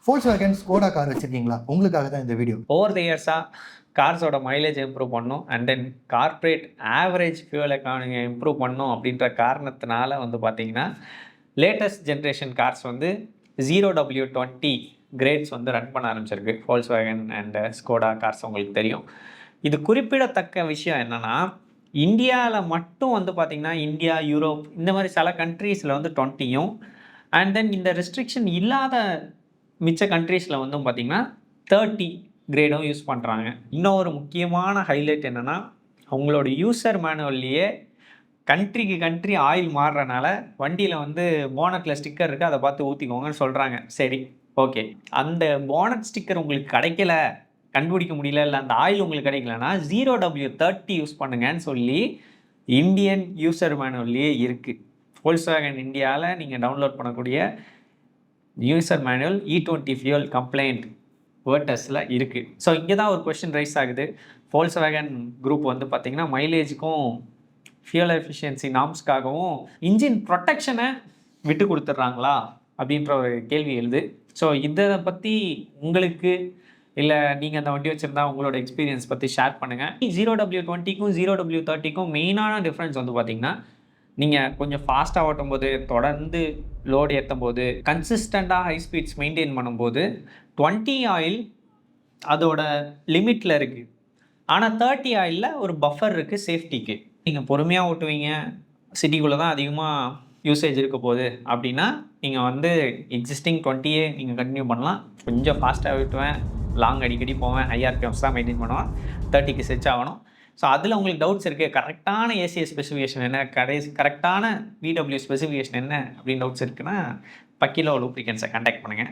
Volkswagen Skoda car வச்சிருக்கீங்களா? உங்களுக்காக தான் இந்த வீடியோ. ஓவர் த இயர்ஸாக கார்ஸோட மைலேஜ் இம்ப்ரூவ் பண்ணணும் and then corporate average fuel எக்கானமியை இம்ப்ரூவ் பண்ணணும் அப்படின்ற காரணத்தினால வந்து பார்த்தீங்கன்னா லேட்டஸ்ட் ஜென்ரேஷன் கார்ஸ் வந்து 0W20 கிரேட்ஸ் வந்து ரன் பண்ண ஆரம்பிச்சிருக்கு Volkswagen அண்ட் ஸ்கோடா கார்ஸ். உங்களுக்கு தெரியும். இது குறிப்பிடத்தக்க விஷயம் என்னென்னா, இந்தியாவில் மட்டும் வந்து பார்த்திங்கன்னா இந்தியா, யூரோப் இந்த மாதிரி சில கண்ட்ரீஸில் வந்து 20யும் அண்ட் தென் இந்த ரெஸ்ட்ரிக்ஷன் இல்லாத மிச்ச கண்ட்ரீஸில் வந்து பார்த்திங்கன்னா 30 கிரேடும் யூஸ் பண்ணுறாங்க. இன்னும் ஒரு முக்கியமான ஹைலைட் என்னென்னா, அவங்களோட யூசர் மேனுவல்லையே கண்ட்ரிக்கு கண்ட்ரி ஆயில் மாறுறனால வண்டியில் வந்து போனட்டில் ஸ்டிக்கர் இருக்குது, அதை பார்த்து ஊற்றிக்கோங்கன்னு சொல்கிறாங்க. சரி, ஓகே. அந்த போனட் ஸ்டிக்கர் உங்களுக்கு கிடைக்கல, கண்டுபிடிக்க முடியல, இல்லை அந்த ஆயில் உங்களுக்கு கிடைக்கலன்னா 0W30 யூஸ் பண்ணுங்கன்னு சொல்லி இந்தியன் யூசர் மேனுவல்லையே இருக்குது. Volkswagen இந்தியாவில் நீங்கள் டவுன்லோட் பண்ணக்கூடிய user manual E20 fuel compliant வேர்டஸில் இருக்குது. ஸோ இங்கே தான் ஒரு கொஸ்டின் ரைஸ் ஆகுது. Volkswagen குரூப் வந்து பார்த்திங்கன்னா மைலேஜுக்கும் ஃபியூல் எஃபிஷியன்சி நார்ம்ஸ்க்காகவும் இன்ஜின் ப்ரொடெக்ஷனை விட்டு கொடுத்துட்றாங்களா அப்படின்ற ஒரு கேள்வி எழுது. ஸோ இதை பற்றி உங்களுக்கு இல்லை நீங்கள் அந்த வண்டி வச்சுருந்தா உங்களோட எக்ஸ்பீரியன்ஸ் பற்றி ஷேர் பண்ணுங்கள். 0W20க்கும் 0W30க்கும் மெயினான டிஃப்ரென்ஸ் வந்து பார்த்திங்கன்னா, நீங்கள் கொஞ்சம் ஃபாஸ்ட்டாக ஓட்டும் போது, தொடர்ந்து லோடு ஏற்றும் போது, கன்சிஸ்டண்ட்டாக ஹை ஸ்பீட்ஸ் மெயின்டைன் பண்ணும்போது 20 ஆயில் அதோட லிமிட்டில் இருக்குது. ஆனால் 30 ஆயிலில் ஒரு பஃபர் இருக்குது சேஃப்டிக்கு. நீங்கள் பொறுமையாக ஓட்டுவீங்க, சிட்டிக்குள்ளே தான் அதிகமாக யூசேஜ் இருக்க போகுது அப்படின்னா நீங்கள் வந்து எக்ஸிஸ்டிங் 20யே நீங்கள் கண்டினியூ பண்ணலாம். கொஞ்சம் ஃபாஸ்ட்டாக ஓட்டுவேன், லாங் அடிக்கடி போவேன், ஹை ஆர்பிஎம்ஸ் தான் மெயின்டைன் பண்ணுவேன், 30க்கு செட் ஆகணும். ஸோ அதில் உங்களுக்கு டவுட்ஸ் இருக்குது, கரெக்டான ஏசிஎஸ் ஸ்பெசிஃபிகேஷன் என்ன, கரெக்டான VW ஸ்பெசிஃபிகேஷன் என்ன அப்படின்னு டவுட்ஸ் இருக்குன்னா பக்கிலோ லூப்ரிகன்ஸை கான்டாக்ட் பண்ணுங்கள்.